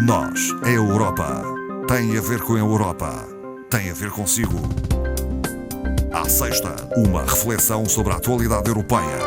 Nós, a Europa, tem a ver com a Europa, tem a ver consigo. À sexta, uma reflexão sobre a atualidade europeia.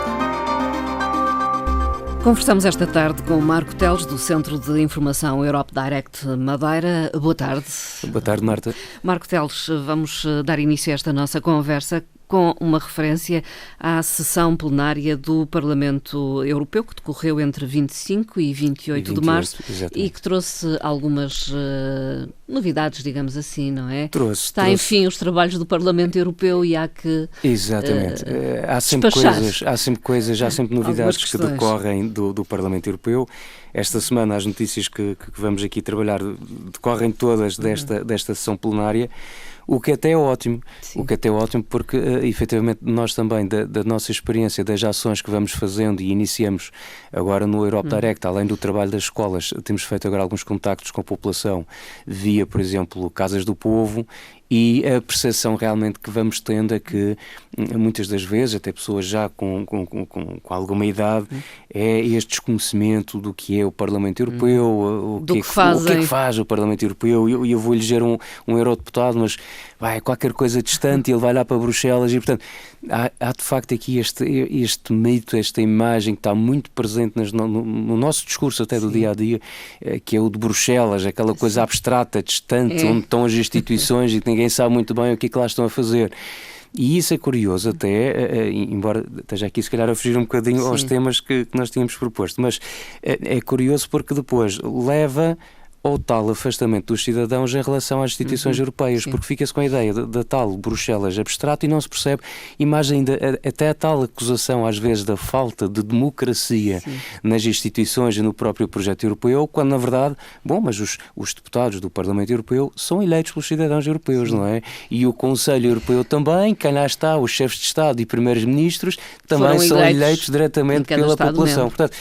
Conversamos esta tarde com o Marco Teles, do Centro de Informação Europe Direct Madeira. Boa tarde. Boa tarde, Marta. Marco Teles, vamos dar início a esta nossa conversa com uma referência à sessão plenária do Parlamento Europeu, que decorreu entre 25 e 28 de março, exatamente. E que trouxe algumas novidades, digamos assim, não é? Está, enfim, os trabalhos do Parlamento Europeu e há que Exatamente. Há sempre novidades que decorrem do Parlamento Europeu. Esta semana as notícias que vamos aqui trabalhar decorrem todas desta sessão plenária. O que até é ótimo, porque efetivamente nós também, da nossa experiência, das ações que vamos fazendo e iniciamos agora no Europe Direct, além do trabalho das escolas, temos feito agora alguns contactos com a população via, por exemplo, Casas do Povo, e a percepção realmente que vamos tendo é que muitas das vezes, até pessoas já com alguma idade, é este desconhecimento do que é o Parlamento Europeu, o que é que faz o Parlamento Europeu. Eu vou eleger um eurodeputado, mas vai qualquer coisa distante e ele vai lá para Bruxelas e, portanto, há de facto aqui este mito, esta imagem que está muito presente no nosso discurso até do dia-a-dia, que é o de Bruxelas, aquela coisa abstrata, distante, onde estão as instituições e ninguém sabe muito bem o que é que lá estão a fazer. E isso é curioso até, embora esteja aqui se calhar a fugir um bocadinho aos temas que nós tínhamos proposto, mas é curioso porque depois leva ao tal afastamento dos cidadãos em relação às instituições europeias, porque fica-se com a ideia da tal Bruxelas abstrata e não se percebe, e mais ainda, até a tal acusação às vezes da falta de democracia nas instituições e no próprio projeto europeu, quando na verdade, mas os deputados do Parlamento Europeu são eleitos pelos cidadãos europeus, não é? E o Conselho Europeu também, quem lá está, os chefes de Estado e primeiros-ministros também são eleitos diretamente pela população. Portanto,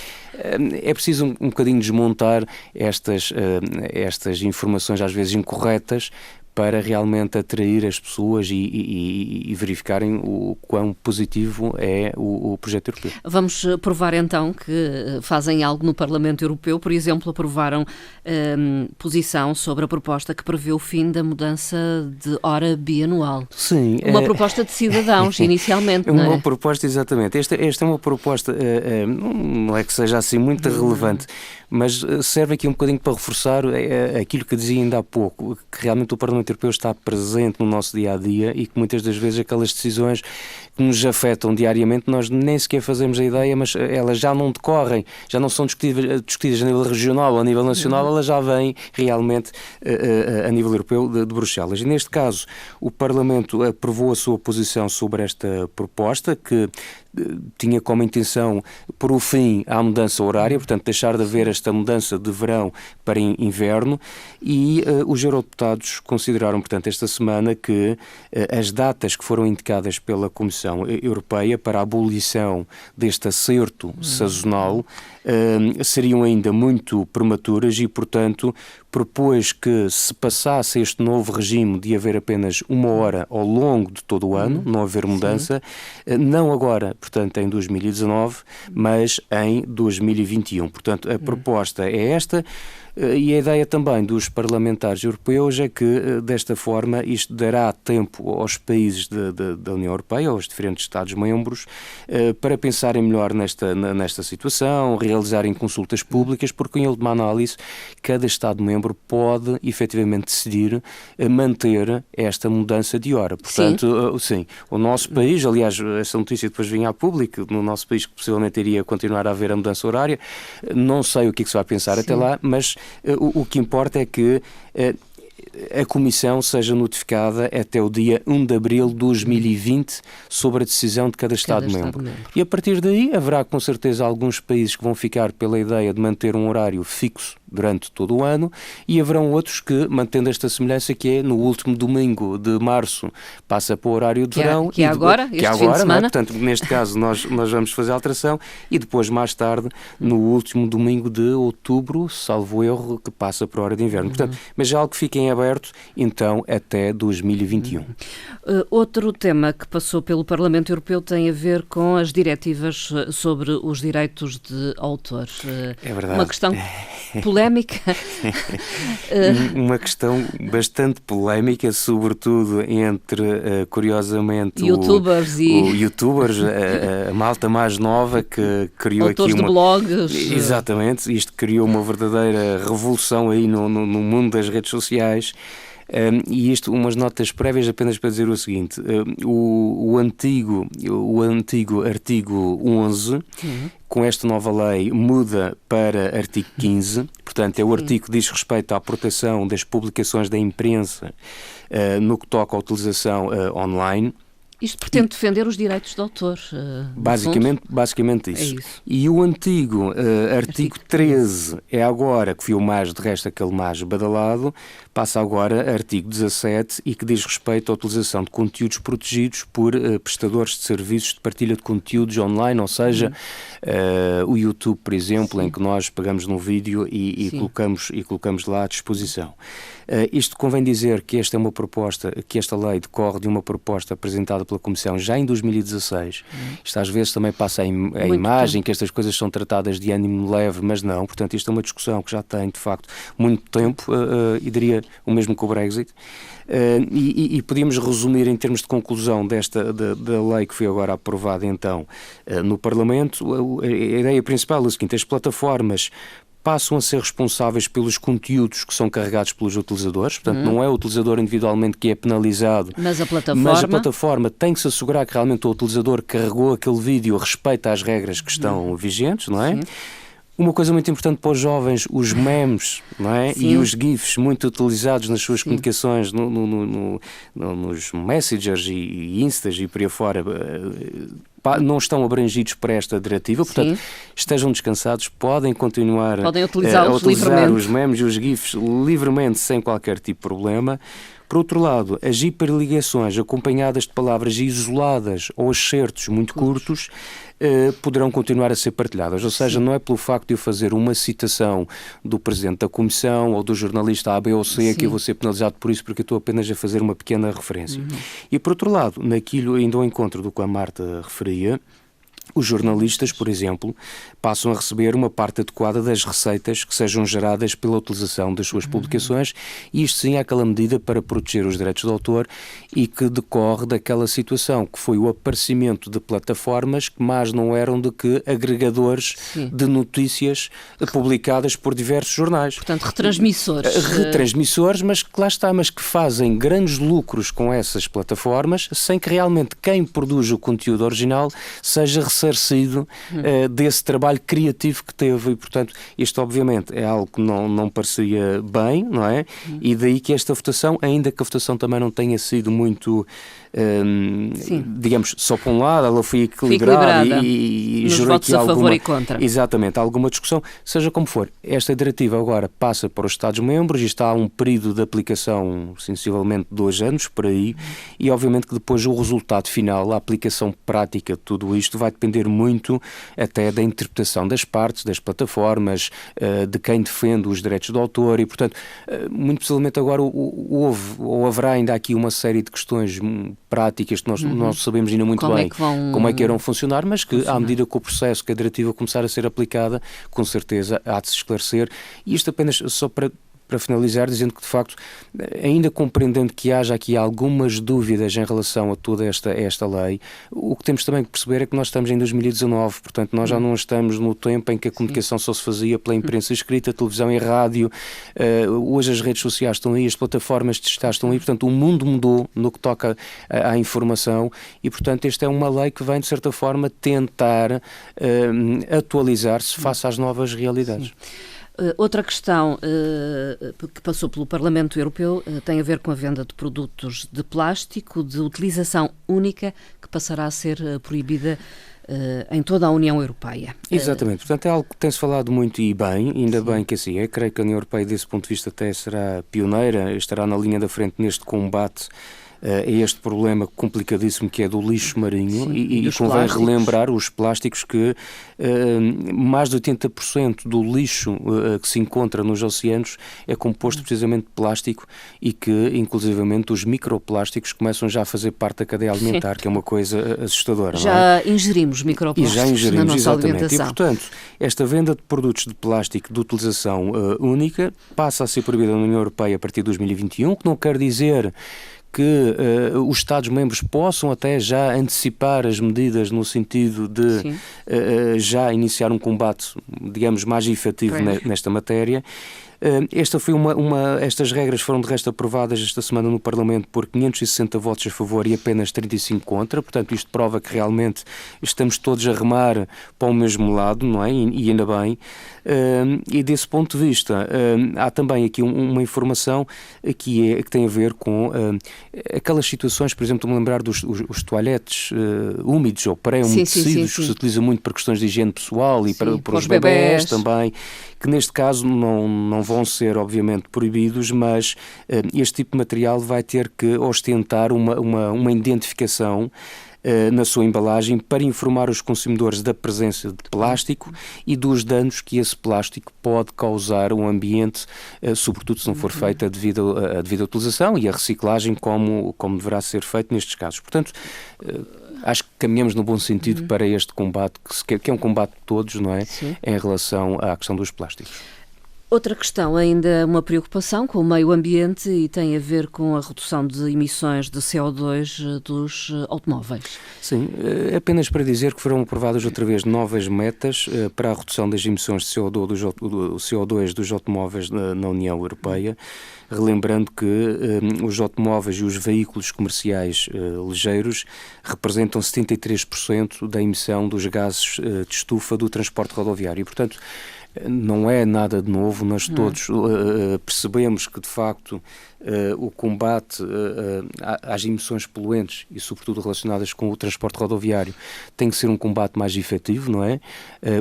é preciso um bocadinho desmontar estas informações às vezes incorretas para realmente atrair as pessoas e verificarem o quão positivo é o projeto europeu. Vamos provar então que fazem algo no Parlamento Europeu. Por exemplo, aprovaram posição sobre a proposta que prevê o fim da mudança de hora bianual. Sim. Uma proposta de cidadãos, inicialmente, não é? Uma proposta, exatamente. Esta é uma proposta, não é que seja assim muito relevante, mas serve aqui um bocadinho para reforçar aquilo que dizia ainda há pouco, que realmente o Parlamento Europeu está presente no nosso dia-a-dia e que muitas das vezes aquelas decisões que nos afetam diariamente nós nem sequer fazemos a ideia, mas elas já não decorrem, já não são discutidas a nível regional ou a nível nacional, elas já vêm realmente a nível europeu de Bruxelas. E neste caso o Parlamento aprovou a sua posição sobre esta proposta, que tinha como intenção pôr o fim à mudança horária, portanto deixar de haver esta mudança de verão para inverno, e os eurodeputados consideraram, portanto, esta semana que as datas que foram indicadas pela Comissão Europeia para a abolição deste acerto sazonal seriam ainda muito prematuras e, portanto, propôs que se passasse este novo regime de haver apenas uma hora ao longo de todo o ano, não haver mudança, não agora, portanto, em 2019, mas em 2021. Portanto, a proposta é esta. E a ideia também dos parlamentares europeus é que, desta forma, isto dará tempo aos países da União Europeia, aos diferentes Estados-membros, para pensarem melhor nesta situação, realizarem consultas públicas, porque, em última análise, cada Estado-membro pode, efetivamente, decidir manter esta mudança de hora. Portanto, sim, o nosso país, aliás, essa notícia depois vinha a público, no nosso país que possivelmente iria continuar a haver a mudança horária, não sei o que é que se vai pensar até lá, mas o que importa é que a Comissão seja notificada até o dia 1 de abril de 2020 sobre a decisão de cada Estado-membro. E a partir daí haverá com certeza alguns países que vão ficar pela ideia de manter um horário fixo durante todo o ano, e haverão outros que, mantendo esta semelhança, que é no último domingo de março passa para o horário de verão. Que é agora, este fim de semana. Portanto, neste caso nós vamos fazer a alteração, e depois mais tarde no último domingo de outubro, salvo erro, que passa para a hora de inverno. Portanto, mas é algo que fica em aberto então até 2021. Outro tema que passou pelo Parlamento Europeu tem a ver com as diretivas sobre os direitos de autor. É verdade. Uma questão polémica polémica. Uma questão bastante polémica, sobretudo entre, curiosamente, youtubers, a malta mais nova que criou autores aqui de blogs. Exatamente, isto criou uma verdadeira revolução aí no mundo das redes sociais. E isto, umas notas prévias apenas para dizer o seguinte: o antigo artigo 11, com esta nova lei, muda para artigo 15, portanto é o artigo que diz respeito à proteção das publicações da imprensa no que toca à utilização online. Isto pretende defender os direitos de autor. Basicamente isso. É isso. E o antigo artigo 13 é agora, que foi o mais, de resto, aquele mais badalado, passa agora a artigo 17 e que diz respeito à utilização de conteúdos protegidos por prestadores de serviços de partilha de conteúdos online, ou seja, o YouTube, por exemplo, em que nós pegamos num vídeo e colocamos lá à disposição. Isto convém dizer que esta é uma proposta, que esta lei decorre de uma proposta apresentada pela Comissão já em 2016. Isto às vezes também passa a imagem que estas coisas são tratadas de ânimo leve, mas não. Portanto, isto é uma discussão que já tem, de facto, muito tempo, e diria o mesmo com o Brexit. E podíamos resumir em termos de conclusão da lei que foi agora aprovada então no Parlamento. A ideia principal é a seguinte: as plataformas passam a ser responsáveis pelos conteúdos que são carregados pelos utilizadores, portanto não é o utilizador individualmente que é penalizado, mas a plataforma tem que se assegurar que realmente o utilizador que carregou aquele vídeo respeita as regras que estão vigentes, não é? Sim. Uma coisa muito importante para os jovens, os memes, não é? E os GIFs muito utilizados nas suas comunicações nos messengers e instas e por aí fora, não estão abrangidos por esta diretiva, portanto, estejam descansados, podem continuar a utilizar os memes e os GIFs livremente, sem qualquer tipo de problema. Por outro lado, as hiperligações acompanhadas de palavras isoladas ou excertos muito curtos poderão continuar a ser partilhadas. Ou seja, não é pelo facto de eu fazer uma citação do Presidente da Comissão ou do jornalista A, B ou C que eu vou ser penalizado por isso, porque eu estou apenas a fazer uma pequena referência. E por outro lado, naquilo ainda ao encontro do que a Marta referia, os jornalistas, por exemplo, passam a receber uma parte adequada das receitas que sejam geradas pela utilização das suas publicações, e isto sim é aquela medida para proteger os direitos de autor e que decorre daquela situação que foi o aparecimento de plataformas que mais não eram do que agregadores de notícias publicadas por diversos jornais. Portanto, retransmissores, mas que lá está, mas que fazem grandes lucros com essas plataformas sem que realmente quem produz o conteúdo original seja ressarcido desse trabalho criativo que teve, e portanto isto obviamente é algo que não parecia bem, não é? E daí que esta votação, ainda que a votação também não tenha sido muito digamos, só para um lado, ela foi equilibrada e gerou aqui a favor e contra. Exatamente, alguma discussão, seja como for. Esta diretiva agora passa para os Estados-membros e está a um período de aplicação sensivelmente 2 anos, por aí, e obviamente que depois o resultado final, a aplicação prática de tudo isto vai depender muito até da interpretação das partes, das plataformas, de quem defende os direitos do autor, e portanto, muito possivelmente agora haverá ainda aqui uma série de questões práticas que nós não sabemos ainda muito bem como é que irão funcionar, mas que à medida que o processo, que a diretiva começar a ser aplicada, com certeza há de se esclarecer. E isto apenas só para finalizar, dizendo que de facto, ainda compreendendo que haja aqui algumas dúvidas em relação a toda esta lei, o que temos também que perceber é que nós estamos em 2019, portanto nós já não estamos no tempo em que a comunicação só se fazia pela imprensa escrita, televisão e rádio. Hoje as redes sociais estão aí, as plataformas digitais estão aí, portanto o mundo mudou no que toca à informação, e portanto esta é uma lei que vem de certa forma tentar atualizar-se face às novas realidades. Outra questão que passou pelo Parlamento Europeu tem a ver com a venda de produtos de plástico de utilização única, que passará a ser proibida em toda a União Europeia. Exatamente, portanto é algo que tem-se falado muito e bem, ainda bem que assim é. Creio que a União Europeia desse ponto de vista até será pioneira, estará na linha da frente neste combate a este problema complicadíssimo que é do lixo marinho. Sim, e convém relembrar os plásticos que mais de 80% do lixo que se encontra nos oceanos é composto precisamente de plástico e que, inclusivamente, os microplásticos começam já a fazer parte da cadeia alimentar, que é uma coisa assustadora. Já ingerimos microplásticos na nossa alimentação. E, portanto, esta venda de produtos de plástico de utilização única passa a ser proibida na União Europeia a partir de 2021, que não quer dizer que os Estados-membros possam até já antecipar as medidas no sentido de já iniciar um combate, digamos, mais efetivo nesta matéria. Estas regras foram de resto aprovadas esta semana no Parlamento por 560 votos a favor e apenas 35 contra, portanto isto prova que realmente estamos todos a remar para o mesmo lado, não é? E ainda bem. E desse ponto de vista há também aqui uma informação que tem a ver com aquelas situações, por exemplo, estou-me a lembrar dos toalhetes úmidos ou pré-umedecidos que se utiliza muito para questões de higiene pessoal e para os bebés também, que neste caso não vão ser obviamente proibidos, mas este tipo de material vai ter que ostentar uma identificação na sua embalagem para informar os consumidores da presença de plástico e dos danos que esse plástico pode causar ao ambiente, sobretudo se não for feita a devida utilização e a reciclagem como deverá ser feito nestes casos. Portanto, acho que caminhamos no bom sentido para este combate, que é um combate de todos, não é? Sim. Em relação à questão dos plásticos. Outra questão, ainda uma preocupação com o meio ambiente e tem a ver com a redução de emissões de CO2 dos automóveis. Sim, apenas para dizer que foram aprovadas outra vez novas metas para a redução das emissões de CO2 dos automóveis na União Europeia, relembrando que os automóveis e os veículos comerciais ligeiros representam 73% da emissão dos gases de estufa do transporte rodoviário e, portanto, não é nada de novo, nós todos percebemos que, de facto, o combate às emissões poluentes e, sobretudo, relacionadas com o transporte rodoviário tem que ser um combate mais efetivo, não é?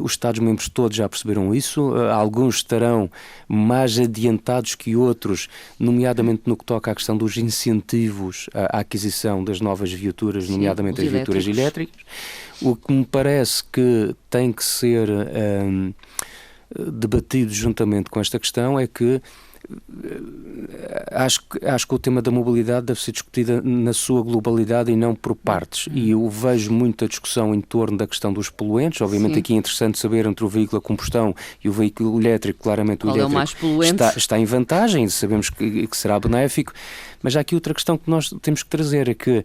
Os Estados-membros todos já perceberam isso, alguns estarão mais adiantados que outros, nomeadamente no que toca à questão dos incentivos à aquisição das novas viaturas, nomeadamente as viaturas elétricas. O que me parece que tem que ser debatido juntamente com esta questão é que acho que o tema da mobilidade deve ser discutida na sua globalidade e não por partes. E eu vejo muita discussão em torno da questão dos poluentes. Obviamente aqui é interessante saber entre o veículo a combustão e o veículo elétrico. Claramente o elétrico mais poluente? Está em vantagem, sabemos que será benéfico. Mas há aqui outra questão que nós temos que trazer, é que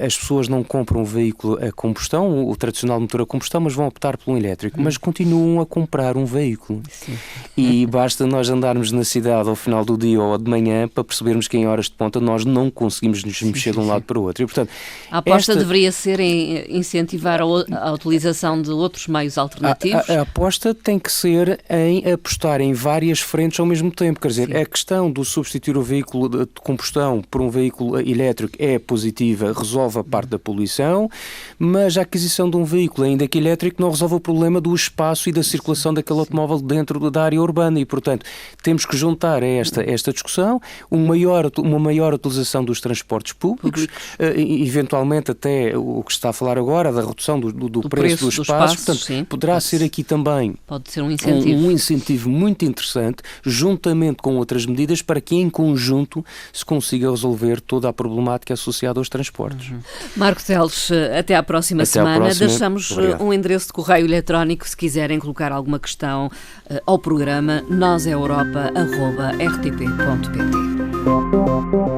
as pessoas não compram um veículo a combustão, o tradicional motor a combustão, mas vão optar por um elétrico, mas continuam a comprar um veículo. Sim. E basta nós andarmos na cidade ao final do dia ou de manhã para percebermos que em horas de ponta nós não conseguimos nos mexer de um lado para o outro. E, portanto, a aposta deveria ser em incentivar a utilização de outros meios alternativos? A aposta tem que ser em apostar em várias frentes ao mesmo tempo. Quer dizer, a questão do substituir o veículo de combustão por um veículo elétrico é positiva, resolve a parte da poluição, mas a aquisição de um veículo, ainda que elétrico, não resolve o problema do espaço e da circulação daquele automóvel dentro da área urbana e, portanto, temos que juntar a esta discussão uma maior utilização dos transportes públicos, eventualmente até o que se está a falar agora, da redução do preço do espaço. Portanto, poderá ser aqui também pode ser um incentivo muito interessante, juntamente com outras medidas, para que em conjunto se consiga resolver toda a problemática associada aos transportes. Marco Teles, até à próxima semana. Deixamos um endereço de correio eletrónico se quiserem colocar alguma questão ao programa noseeuropa@rtp.pt.